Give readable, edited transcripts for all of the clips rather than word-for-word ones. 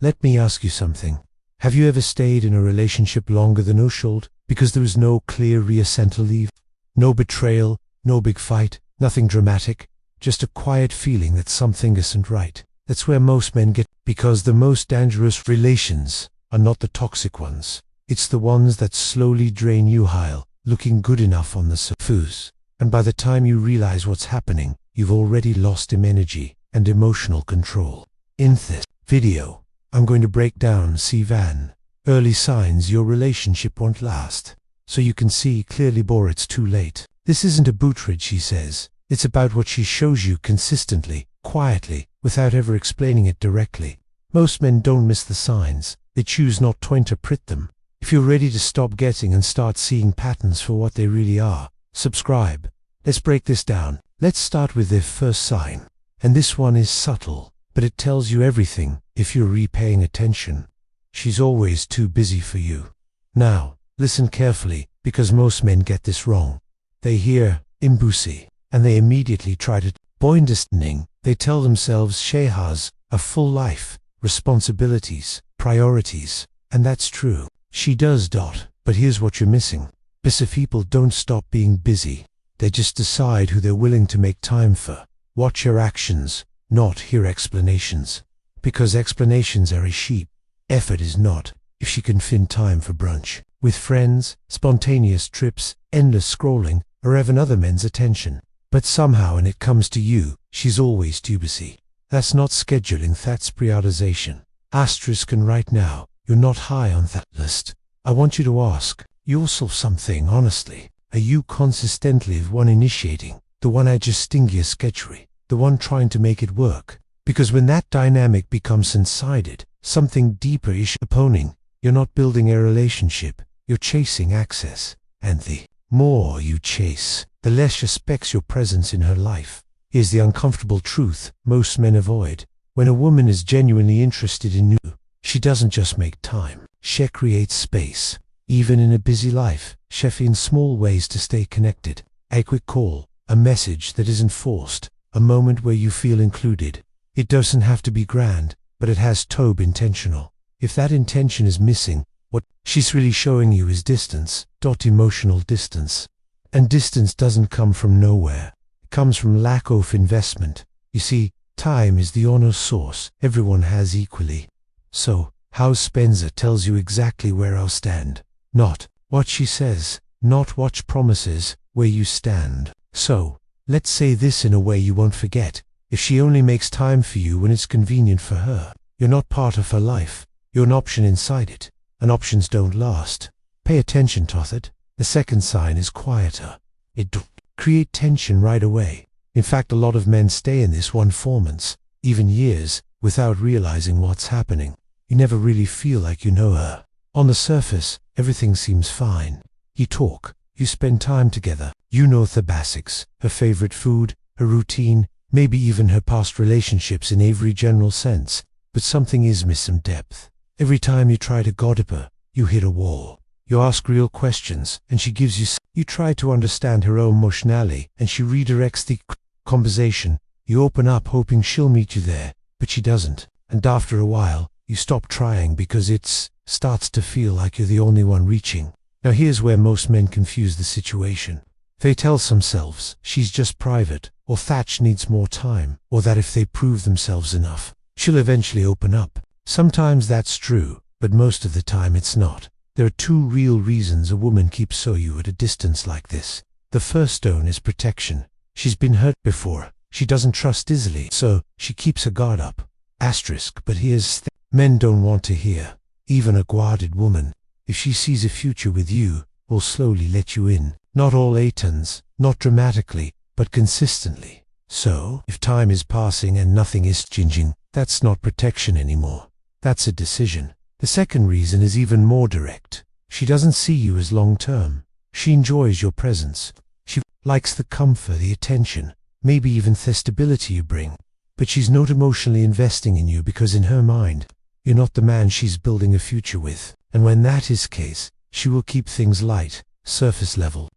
Let me ask you something. Have you ever stayed in a relationship longer than usual because there was no clear reason to leave? No betrayal, no big fight, nothing dramatic, just a quiet feeling that something isn't right. That's where most men get, because the most dangerous relations are not the toxic ones. It's the ones that slowly drain you while looking good enough on the surface. And by the time you realize what's happening, you've already lost energy and emotional control. In this video, I'm going to break down 7 early signs your relationship won't last, so you can see clearly before it's too late. This isn't a boutrage, she says. It's about what she shows you consistently, quietly, without ever explaining it directly. Most men don't miss the signs. They choose not to interpret them. If you're ready to stop guessing and start seeing patterns for what they really are, subscribe. Let's break this down. Let's start with the first sign. And this one is subtle, but it tells you everything if you're repaying attention. She's always too busy for you. Now, listen carefully, because most men get this wrong. They hear busy, and they immediately try to understanding. They tell themselves she has a full life, responsibilities, priorities, and that's true. She does. But here's what you're missing. Busy people don't stop being busy. They just decide who they're willing to make time for. Watch your actions, not your explanations. Because explanations are a sheep. Effort is not. If she can find time for brunch with friends, spontaneous trips, endless scrolling, or having other men's attention. But somehow when it comes to you, she's always too busy. That's not scheduling, that's prioritization. Asterisk, and right now, you're not high on that list. I want you to ask yourself something honestly. Are you consistently the one initiating, the one adjusting your schedule, the one trying to make it work? Because when that dynamic becomes one-sided, something deeper is happening. You're not building a relationship, you're chasing access. And the more you chase, the less she respects your presence in her life. Here's the uncomfortable truth most men avoid. When a woman is genuinely interested in you, she doesn't just make time, she creates space. Even in a busy life, she finds small ways to stay connected. A quick call, a message that isn't forced, a moment where you feel included. It doesn't have to be grand, but it has to be intentional. If that intention is missing, what she's really showing you is distance, emotional distance. And distance doesn't come from nowhere. It comes from lack of investment. You see, time is the honor source everyone has equally. So, how Spencer tells you exactly where I'll stand. Not what she says, not what she promises, where you stand. So, let's say this in a way you won't forget. If she only makes time for you when it's convenient for her, you're not part of her life. You're an option inside it, and options don't last. Pay attention to it. The second sign is quieter. It don't create tension right away. In fact, a lot of men stay in this one for months, even years, without realizing what's happening. You never really feel like you know her. On the surface, everything seems fine. You talk, you spend time together, you know the basics, her favorite food, her routine, maybe even her past relationships in every general sense, but something is missing depth. Every time you try to gossip her, you hit a wall. You ask real questions, and she gives you. You try to understand her own emotionality, and she redirects the conversation. You open up hoping she'll meet you there, but she doesn't. And after a while, you stop trying because it starts to feel like you're the only one reaching. Now here's where most men confuse the situation. They tell themselves she's just private, or Thatch needs more time, or that if they prove themselves enough, she'll eventually open up. Sometimes that's true, but most of the time it's not. There are 2 real reasons a woman keeps you at a distance like this. The first stone is protection. She's been hurt before. She doesn't trust easily, so she keeps her guard up. Asterisk, but here's men don't want to hear. Even a guarded woman, if she sees a future with you, will slowly let you in. Not all turns, not dramatically, but consistently. So, if time is passing and nothing is changing, that's not protection anymore. That's a decision. The second reason is even more direct. She doesn't see you as long-term. She enjoys your presence. She likes the comfort, the attention, maybe even the stability you bring. But she's not emotionally investing in you because in her mind, you're not the man she's building a future with. And when that is the case, she will keep things light, surface level,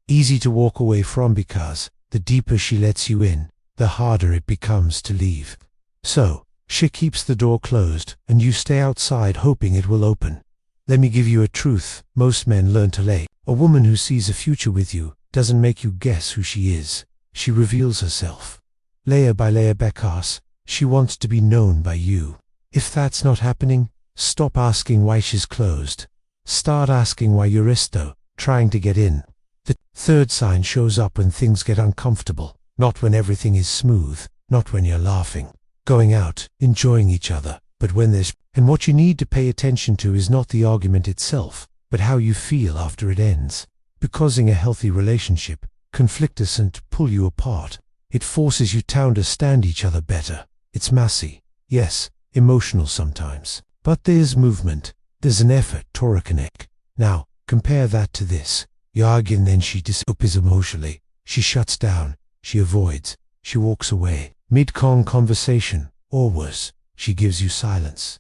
easy to walk away from, because the deeper she lets you in, the harder it becomes to leave. So, She keeps the door closed, and you stay outside hoping it will open. Let me give you a truth most men learn too late. A woman who sees a future with you doesn't make you guess who she is. She reveals herself. Layer by layer because she wants to be known by you. If that's not happening, stop asking why she's closed. Start asking why you're trying to get in. The third sign shows up when things get uncomfortable, not when everything is smooth, not when you're laughing, going out, enjoying each other, but when there's... And what you need to pay attention to is not the argument itself, but how you feel after it ends. Because in a healthy relationship, conflict doesn't pull you apart. It forces you to understand each other better. It's messy, yes, emotional sometimes, but there's movement, there's an effort to reconnect. Now, compare that to this. You argue and then she disappears emotionally. She shuts down, she avoids, she walks away. Mid-conversation, or worse, she gives you silence.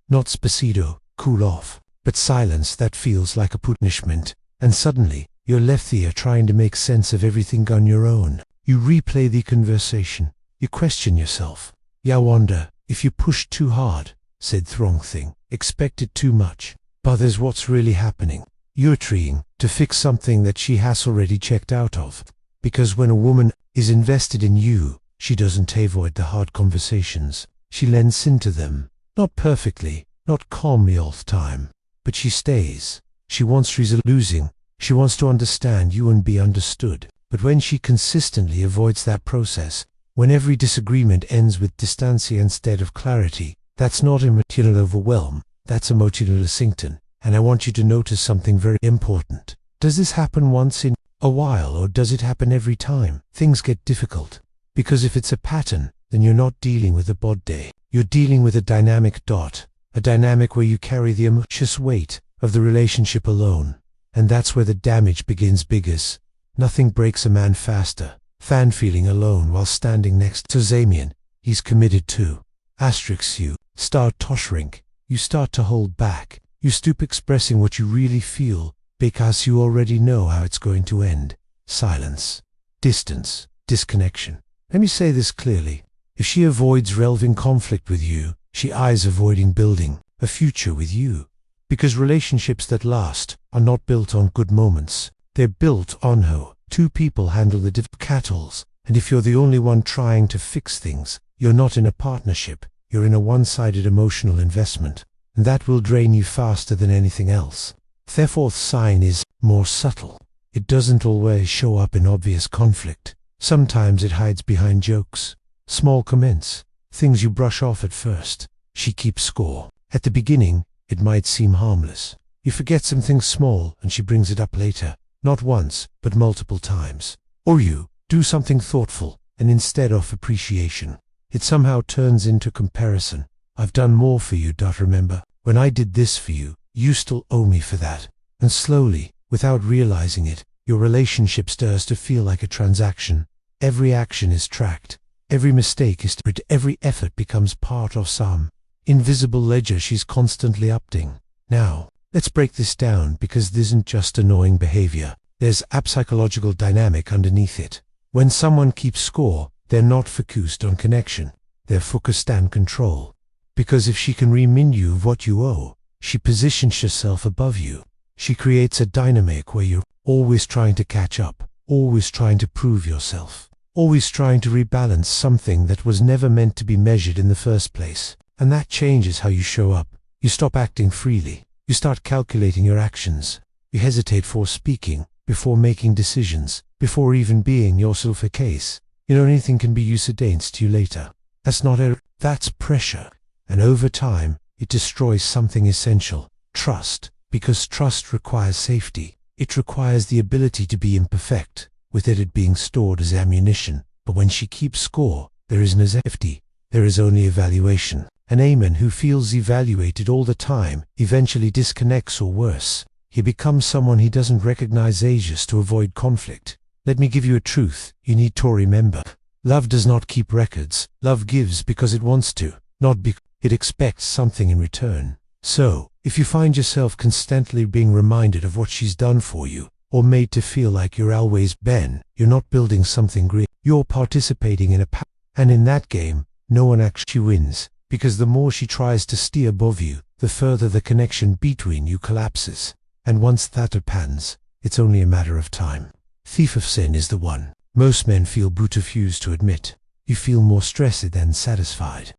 Not spacito, cool off, but silence that feels like a punishment. And suddenly, you're left there trying to make sense of everything on your own. You replay the conversation. You question yourself. You wonder if you pushed too hard, said the wrong thing, expected too much. But there's what's really happening. You're trying to fix something that she has already checked out of. Because when a woman is invested in you, she doesn't avoid the hard conversations. She lends into them. Not perfectly, not calmly all the time, but she stays. She wants losing. She wants to understand you and be understood. But when she consistently avoids that process, when every disagreement ends with distancia instead of clarity, that's not emotional overwhelm, that's emotional syncton. And I want you to notice something very important. Does this happen once in a while, or does it happen every time things get difficult? Because if it's a pattern, then you're not dealing with a bod day. You're dealing with a dynamic dot, a dynamic where you carry the emotional weight of the relationship alone. And that's where the damage begins biggest. Nothing breaks a man faster than feeling alone while standing next to Zamian. He's committed to. You start to shrink. You start to hold back. You stop expressing what you really feel because you already know how it's going to end. Silence, distance, disconnection. Let me say this clearly. If she avoids relevant conflict with you, she is avoiding building a future with you. Because relationships that last are not built on good moments. They're built on how two people handle the difficulties. And if you're the only one trying to fix things, you're not in a partnership. You're in a one-sided emotional investment. And that will drain you faster than anything else. The fourth sign is more subtle. It doesn't always show up in obvious conflict. Sometimes it hides behind jokes, small comments, things you brush off at first. She keeps score. At the beginning, it might seem harmless. You forget something small and she brings it up later. Not once, but multiple times. Or you do something thoughtful, and instead of appreciation, it somehow turns into comparison. I've done more for you, remember? When I did this for you, you still owe me for that. And slowly, without realizing it, your relationship starts to feel like a transaction. Every action is tracked. Every mistake is tracked. Every effort becomes part of some invisible ledger she's constantly updating. Now, let's break this down because this isn't just annoying behavior. There's a psychological dynamic underneath it. When someone keeps score, they're not focused on connection. They're focused on control. Because if she can remind you of what you owe, she positions herself above you. She creates a dynamic where you're always trying to catch up, always trying to prove yourself, always trying to rebalance something that was never meant to be measured in the first place. And that changes how you show up. You stop acting freely. You start calculating your actions. You hesitate before speaking, before making decisions, before even being yourself a case. You know anything can be used against you later. That's not error, that's pressure. And over time, it destroys something essential. Trust. Because trust requires safety. It requires the ability to be imperfect, with it being stored as ammunition. But when she keeps score, there is no safety. There is only evaluation. An amen who feels evaluated all the time eventually disconnects, or worse, he becomes someone he doesn't recognize ages to avoid conflict. Let me give you a truth you need to remember. Love does not keep records. Love gives because it wants to, not because it expects something in return. So, if you find yourself constantly being reminded of what she's done for you, or made to feel like you're always you're not building something great. You're participating in a and in that game, no one actually wins. because the more she tries to steer above you, the further the connection between you collapses. And once that happens, it's only a matter of time. Thief of sin is the one most men feel but refuse to admit. You feel more stressed than satisfied.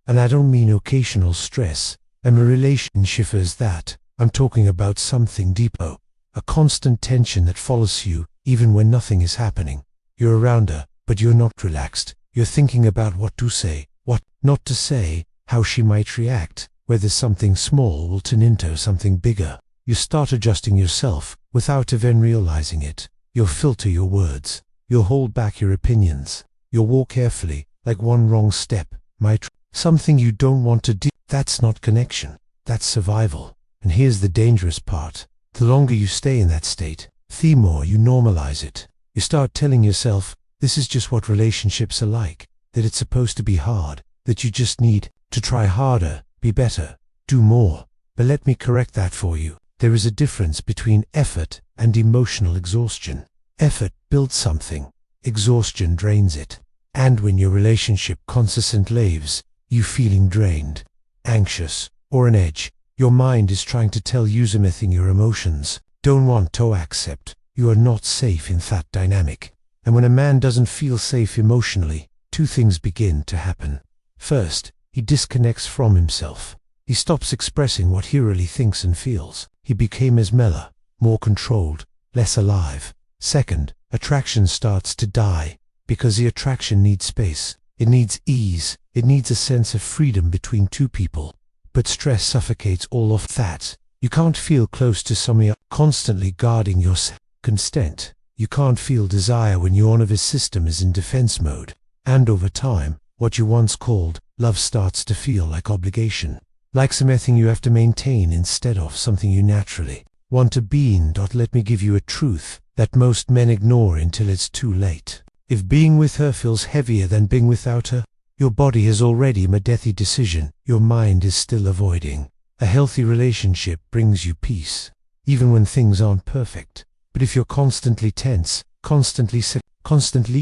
And I don't mean occasional stress, and a relationship as that. I'm talking about something deeper. A constant tension that follows you, even when nothing is happening. You're around her, but you're not relaxed. You're thinking about what to say, what not to say, how she might react, whether something small will turn into something bigger. You start adjusting yourself, without even realizing it. You'll filter your words. You'll hold back your opinions. You'll walk carefully, like one wrong step might something you don't want to do. That's not connection. That's survival. And here's the dangerous part. The longer you stay in that state, the more you normalize it. You start telling yourself, this is just what relationships are like, that it's supposed to be hard, that you just need to try harder, be better, do more. But let me correct that for you. There is a difference between effort and emotional exhaustion. Effort builds something. Exhaustion drains it. And when your relationship consistently leaves you feeling drained, anxious, or on edge, your mind is trying to tell you something your emotions don't want to accept. You are not safe in that dynamic. And when a man doesn't feel safe emotionally, two things begin to happen. First, he disconnects from himself. He stops expressing what he really thinks and feels. He became as mellow, more controlled, less alive. Second, attraction starts to die, because the attraction needs space. It needs ease. It needs a sense of freedom between two people. But stress suffocates all of that. You can't feel close to someone constantly guarding your consent. You can't feel desire when your nervous system is in defense mode. And over time, what you once called love starts to feel like obligation. Like something you have to maintain instead of something you naturally want to be in. Let me give you a truth that most men ignore until it's too late. If being with her feels heavier than being without her, your body has already made a deathy decision. Your mind is still avoiding. A healthy relationship brings you peace, even when things aren't perfect. But if you're constantly tense, constantly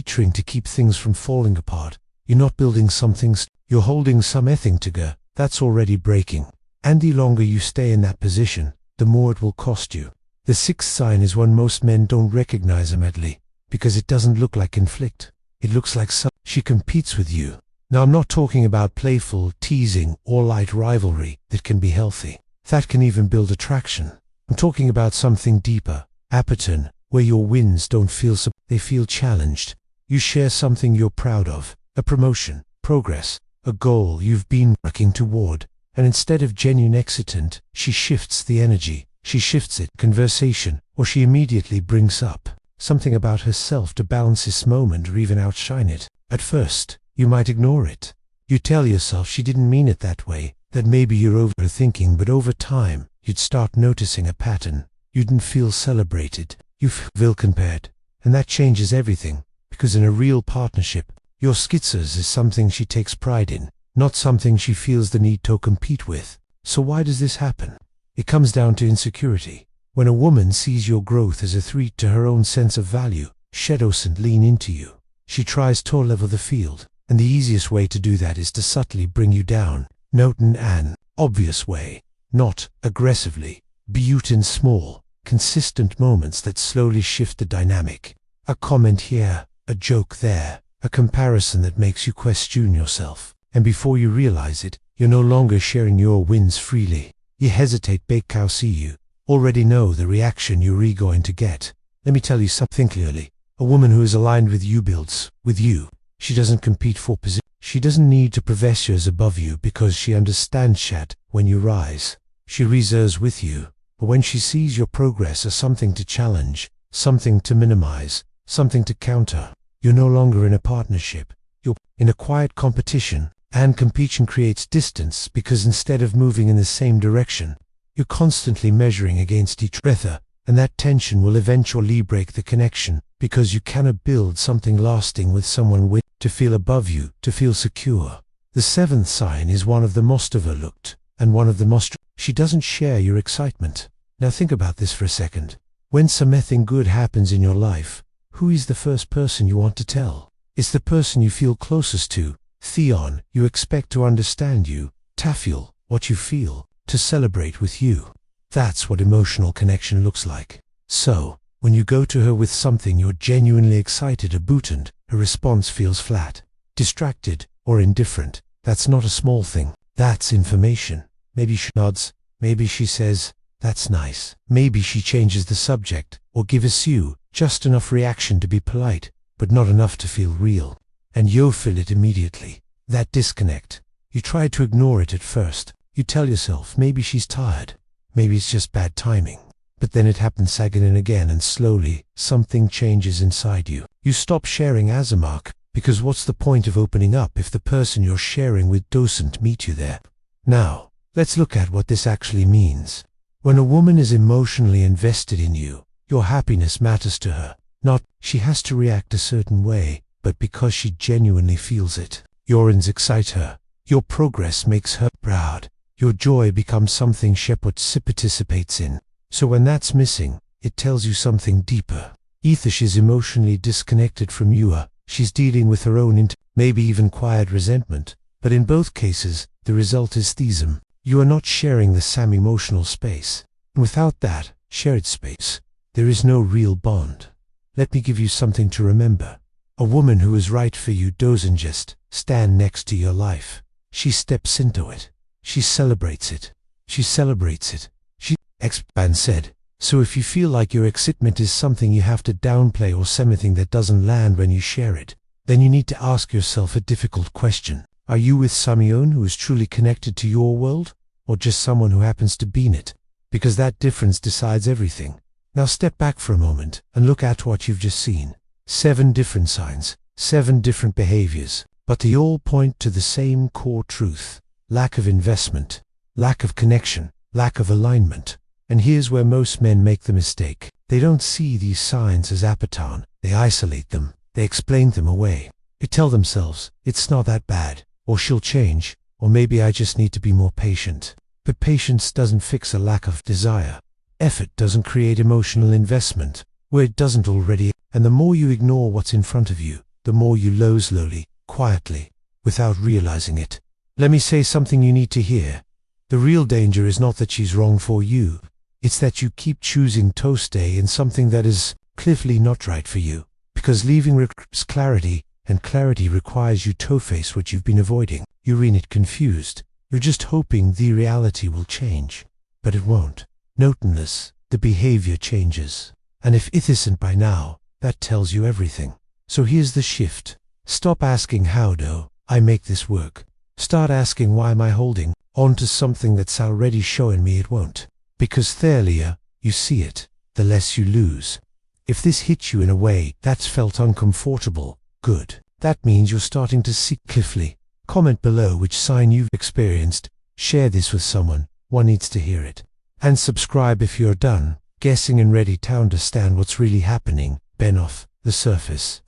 trying to keep things from falling apart, you're not building something, you're holding something together that's already breaking. And the longer you stay in that position, the more it will cost you. The sixth sign is one most men don't recognize immediately, because it doesn't look like conflict. It looks like she competes with you. Now I'm not talking about playful, teasing, or light rivalry that can be healthy. That can even build attraction. I'm talking about something deeper, appetite, where your wins don't feel they feel challenged. You share something you're proud of, a promotion, progress, a goal you've been working toward, and instead of genuine excitement, she shifts the energy, she shifts it, conversation, or she immediately brings up something about herself to balance this moment or even outshine it. At first, you might ignore it. You tell yourself she didn't mean it that way, that maybe you're overthinking, but over time, you'd start noticing a pattern. You didn't feel celebrated, you feel compared. And that changes everything, because in a real partnership, your skills is something she takes pride in, not something she feels the need to compete with. So why does this happen? It comes down to insecurity. When a woman sees your growth as a threat to her own sense of value, she doesn't lean into you. She tries to level the field. And the easiest way to do that is to subtly bring you down, not in an obvious way, not aggressively, but in small, consistent moments that slowly shift the dynamic. A comment here, a joke there, a comparison that makes you question yourself. And before you realize it, you're no longer sharing your wins freely. You hesitate because see you already know the reaction you're going to get. Let me tell you something clearly. A woman who is aligned with you builds with you. She doesn't compete for position. She doesn't need to profess she is above you because she understands that when you rise, she reserves with you. But when she sees your progress as something to challenge, something to minimize, something to counter, you're no longer in a partnership. You're in a quiet competition, and competition creates distance because instead of moving in the same direction, you're constantly measuring against each other, and that tension will eventually break the connection because you cannot build something lasting with someone to feel above you, to feel secure. The seventh sign is one of the most overlooked, and one of the most. She doesn't share your excitement. Now think about this for a second. When something good happens in your life, who is the first person you want to tell? It's the person you feel closest to, Theon, you expect to understand you. Tafiel, what you feel, to celebrate with you. That's what emotional connection looks like. So, when you go to her with something you're genuinely excited about and her response feels flat, distracted, or indifferent, that's not a small thing. That's information. Maybe she nods, maybe she says, "That's nice." Maybe she changes the subject, or gives you just enough reaction to be polite, but not enough to feel real. And you feel it immediately. That disconnect. You try to ignore it at first. You tell yourself, maybe she's tired. Maybe it's just bad timing. But then it happens again and again, and slowly, something changes inside you. You stop sharing as a mark, because what's the point of opening up if the person you're sharing with doesn't meet you there? Now, let's look at what this actually means. When a woman is emotionally invested in you, your happiness matters to her. Not, she has to react a certain way, but because she genuinely feels it. Your wins excite her. Your progress makes her proud. Your joy becomes something she participates in. So when that's missing, it tells you something deeper. Either she's emotionally disconnected from you, or she's dealing with her own maybe even quiet resentment. But in both cases, the result is theism. You are not sharing the same emotional space. And without that shared space, there is no real bond. Let me give you something to remember. A woman who is right for you doesn't just stand next to your life. She steps into it. She celebrates it. She celebrates it. Expand said. So if you feel like your excitement is something you have to downplay or something that doesn't land when you share it, then you need to ask yourself a difficult question. Are you with someone who is truly connected to your world, or just someone who happens to be in it? Because that difference decides everything. Now step back for a moment and look at what you've just seen. 7 different signs, 7 different behaviors, but they all point to the same core truth: lack of investment, lack of connection, lack of alignment. And here's where most men make the mistake. They don't see these signs as appetite. They isolate them. They explain them away. They tell themselves, it's not that bad, or she'll change, or maybe I just need to be more patient. But patience doesn't fix a lack of desire. Effort doesn't create emotional investment where it doesn't already. And the more you ignore what's in front of you, the more you lose slowly, quietly, without realizing it. Let me say something you need to hear. The real danger is not that she's wrong for you. It's that you keep choosing to stay in something that is clearly not right for you. Because leaving requires clarity, and clarity requires you to face what you've been avoiding. You're in it confused. You're just hoping the reality will change. But it won't. Notice the behavior changes. And if it isn't by now, that tells you everything. So here's the shift. Stop asking how do I make this work. Start asking why am I holding on to something that's already showing me it won't. Because the earlier you see it, the less you lose. If this hits you in a way that's felt uncomfortable, good. That means you're starting to see clearly. Comment below which sign you've experienced. Share this with someone. One needs to hear it. And subscribe if you're done guessing and ready to understand what's really happening beneath the surface.